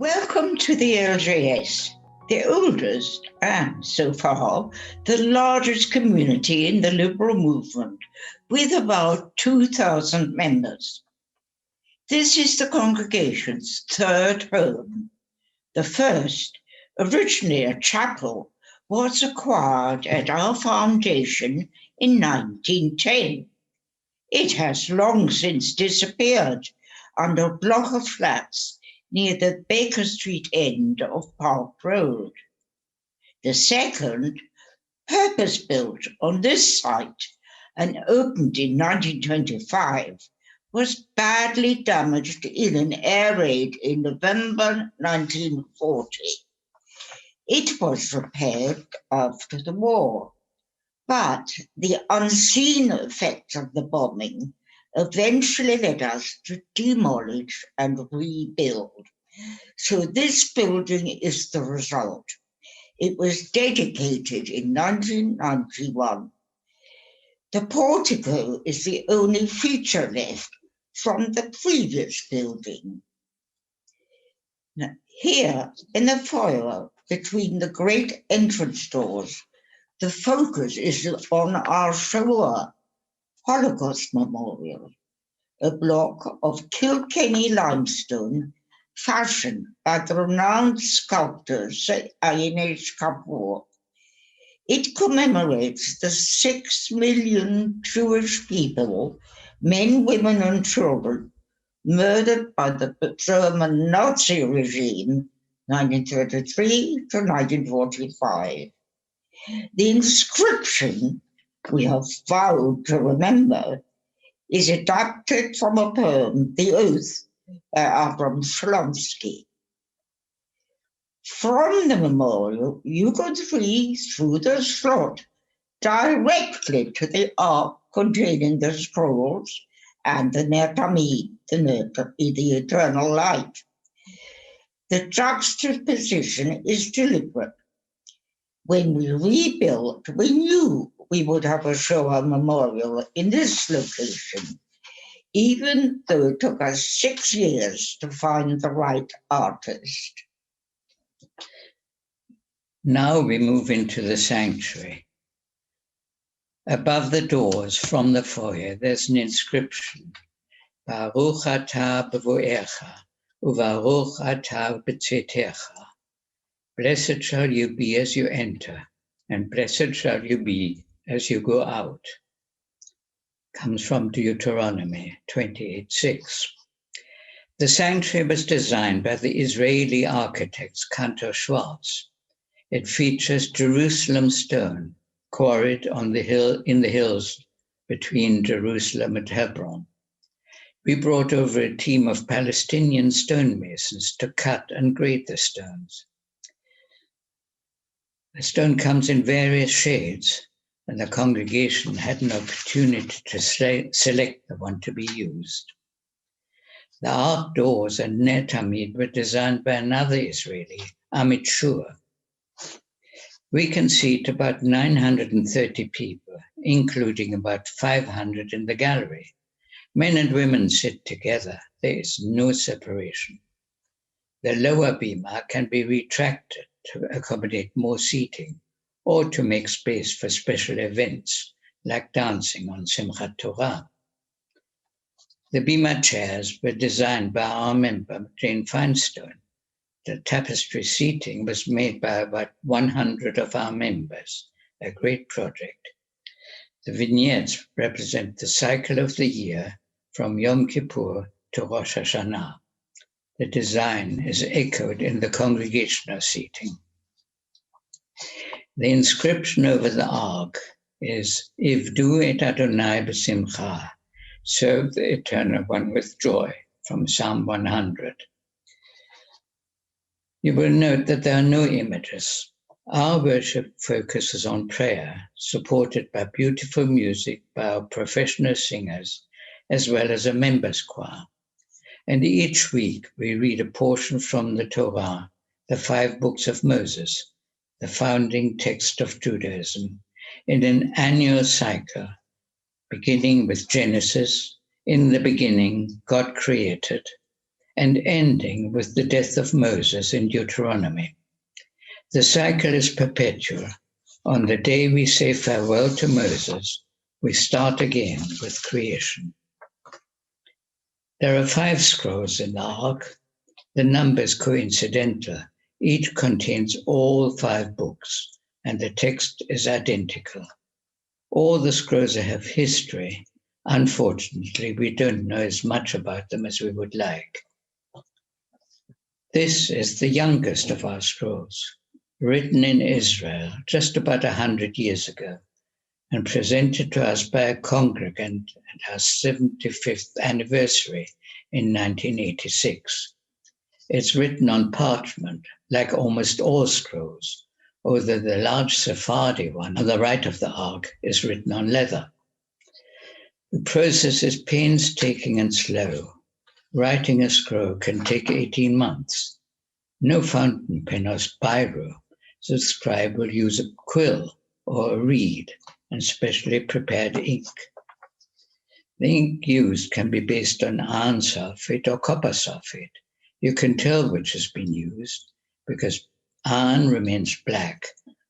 Welcome to the LJS, the oldest and, so far, the largest community in the liberal movement, with about 2,000 members. This is the congregation's third home. The first, originally a chapel, was acquired at our foundation in 1910. It has long since disappeared under a block of flats near the Baker Street end of Park Road. The second, purpose-built on this site and opened in 1925, was badly damaged in an air raid in November 1940. It was repaired after the war, but the unseen effects of the bombing eventually led us to demolish and rebuild. So this building is the result. It was dedicated in 1991. The portico is the only feature left from the previous building. Now, here in the foyer between the great entrance doors, the focus is on our Shoah Holocaust Memorial, a block of Kilkenny limestone fashioned by the renowned sculptor H. Kapoor. It commemorates the 6 million Jewish people, men, women, and children, murdered by the German Nazi regime 1933 to 1945. The inscription we have vowed to remember is adapted from a poem, The Oath, by Abram Shalomsky. From the memorial, you could see through the slot directly to the ark containing the scrolls and the Ner Tamid, the eternal light. The juxtaposition is deliberate. When we rebuilt, we knew we would have a Shoah memorial in this location, even though it took us 6 years to find the right artist. Now we move into the sanctuary. Above the doors from the foyer, there's an inscription, Baruch atah b'voecha, u'baruch atah b'tzetecha. Blessed shall you be as you enter, and blessed shall you be as you go out. Comes from Deuteronomy 28:6. The sanctuary was designed by the Israeli architects Cantor Schwartz. It features Jerusalem stone quarried on the hill in the hills between Jerusalem and Hebron. We brought over a team of Palestinian stonemasons to cut and grade the stones. The stone comes in various shades, and the congregation had an opportunity to select the one to be used. The ark doors and Ner Tamid were designed by another Israeli, Amit Shua. We can seat about 930 people, including about 500 in the gallery. Men and women sit together. There is no separation. The lower bima can be retracted to accommodate more seating or to make space for special events like dancing on Simchat Torah. The bima chairs were designed by our member, Jane Feinstein. The tapestry seating was made by about 100 of our members, a great project. The vignettes represent the cycle of the year from Yom Kippur to Rosh Hashanah. The design is echoed in the congregational seating. The inscription over the ark is, Ivdu et Adonai b'simcha, serve the Eternal One with joy, from Psalm 100. You will note that there are no images. Our worship focuses on prayer, supported by beautiful music by our professional singers, as well as a members' choir. And each week we read a portion from the Torah, the 5 books of Moses, the founding text of Judaism, in an annual cycle, beginning with Genesis. In the beginning, God created, and ending with the death of Moses in Deuteronomy. The cycle is perpetual. On the day we say farewell to Moses, we start again with creation. There are 5 scrolls in the ark. The number is coincidental. Each contains all 5 books, and the text is identical. All the scrolls have history. Unfortunately, we don't know as much about them as we would like. This is the youngest of our scrolls, written in Israel just about 100 years ago, and presented to us by a congregant at our 75th anniversary in 1986. It's written on parchment, like almost all scrolls, although the large Sephardi one on the right of the ark is written on leather. The process is painstaking and slow. Writing a scroll can take 18 months. No fountain pen or biro, so the scribe will use a quill or a reed and specially prepared ink. The ink used can be based on iron sulfate or copper sulfate. You can tell which has been used because iron remains black,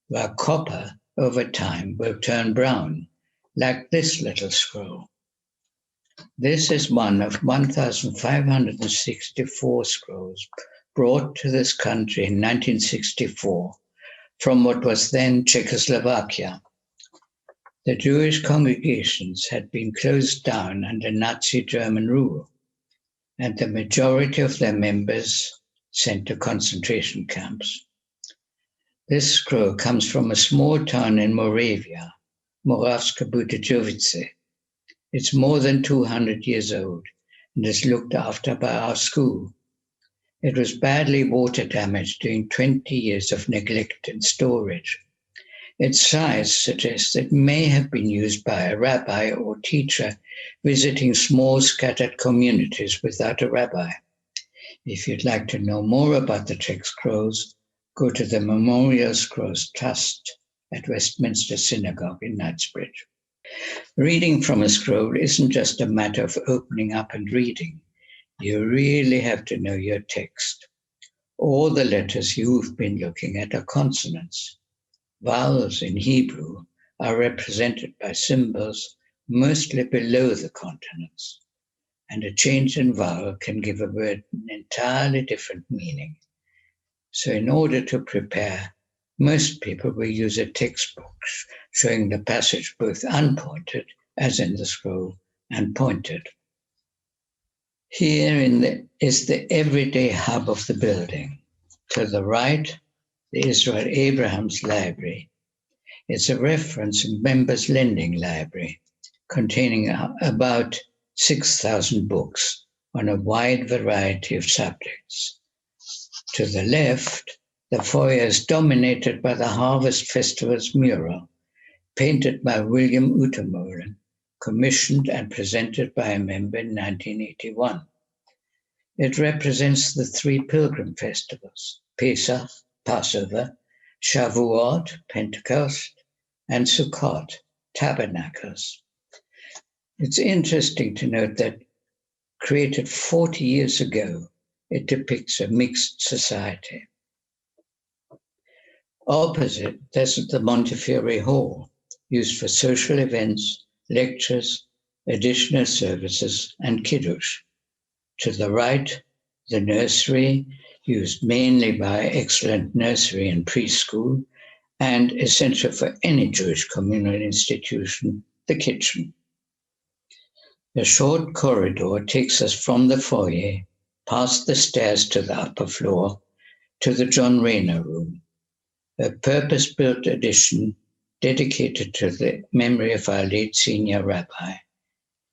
while copper over time will turn brown, like this little scroll. This is one of 1,564 scrolls brought to this country in 1964 from what was then Czechoslovakia. The Jewish congregations had been closed down under Nazi German rule, and the majority of their members sent to concentration camps. This scroll comes from a small town in Moravia, Moravska Budějovice. It's more than 200 years old and is looked after by our school. It was badly water damaged during 20 years of neglect and storage. Its size suggests it may have been used by a rabbi or teacher visiting small scattered communities without a rabbi. If you'd like to know more about the Czech scrolls, go to the Memorial Scrolls Trust at Westminster Synagogue in Knightsbridge. Reading from a scroll isn't just a matter of opening up and reading. You really have to know your text. All the letters you've been looking at are consonants. Vowels in Hebrew are represented by symbols mostly below the consonants, and a change in vowel can give a word an entirely different meaning. So in order to prepare, most people will use a textbook showing the passage both unpointed, as in the scroll, and pointed. Here is the everyday hub of the building. To the right, the Israel Abraham's Library. It's a reference and members' lending library containing about 6,000 books on a wide variety of subjects. To the left, the foyer is dominated by the Harvest Festival's mural, painted by William Utemolen, commissioned and presented by a member in 1981. It represents the 3 pilgrim festivals, Pesach, Passover, Shavuot, Pentecost, and Sukkot, Tabernacles. It's interesting to note that, created 40 years ago, it depicts a mixed society. Opposite, there's the Montefiore Hall, used for social events, lectures, additional services, and kiddush. To the right, the nursery, used mainly by excellent nursery and preschool, and essential for any Jewish communal institution, the kitchen. A short corridor takes us from the foyer, past the stairs to the upper floor, to the John Rayner room, a purpose-built addition dedicated to the memory of our late senior rabbi.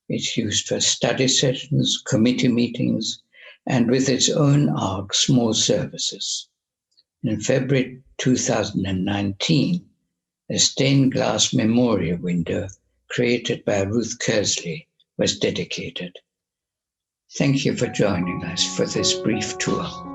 It's used for study sessions, committee meetings, and with its own ark, small services. In February 2019, a stained glass memorial window created by Ruth Kersley was dedicated. Thank you for joining us for this brief tour.